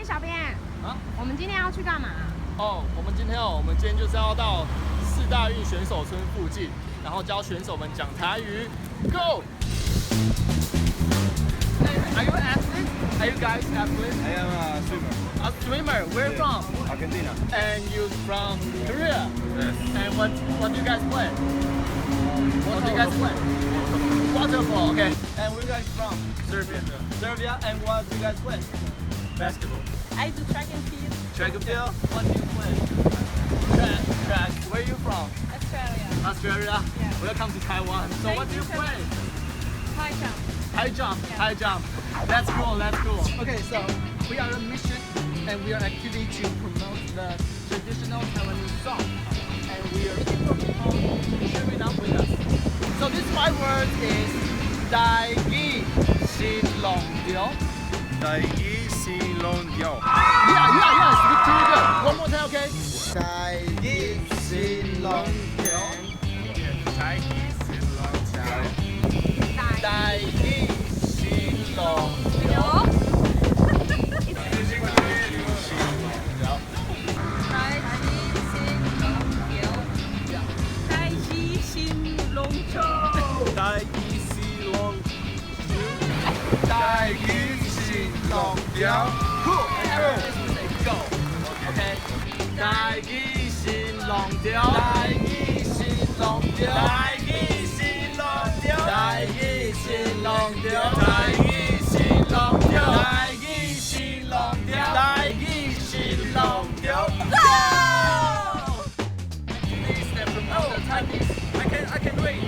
小编啊，我们今天要去干嘛？哦，我们今天就是要到四大运选手村附近，然后教选手们讲台语。Go! Are you an athlete? Are you guys athletes? I am a swimmer. A swimmer. Where from? Argentina. And you from Korea? Yes. And what do you guys play? What do you guys play? Water polo. Okay. And where you guys from? Serbia. Serbia. And what do you guys play? Basketball. I do track and field. Track and field. What do you play? Track. Where are you from? Australia. Australia. Yeah. Welcome to Taiwan. So what do you play? High jump. High jump. Yeah. High jump. That's cool. That's cool. Okay, so we are on a mission, and we are actually to promote the traditional Taiwanese song, and we are looking for people cheering up with us. So this 5 words is Dai Gi Xin Long Diao. Daigi Xin Long Diao. Yeah. Speak pretty good. One more time, okay? Daigi Xin Long Diao. Daigi Xin Long Diao. Dai Gi Xin Long Diao. Daigi Xin Long Daigi Xin Long Diao. Cool. And everyone will say go. Okay. Dai Gi Xin Long Diao. Dai Gi Xin Long Diao. Dai Gi Xin Long Diao. Dai Gi Xin Long Diao. Dai Gi Xin Long Diao. Dai Gi Xin Long Diao. Dai Gi Xin Long Diao. Go! Please step from the Chinese. I can read.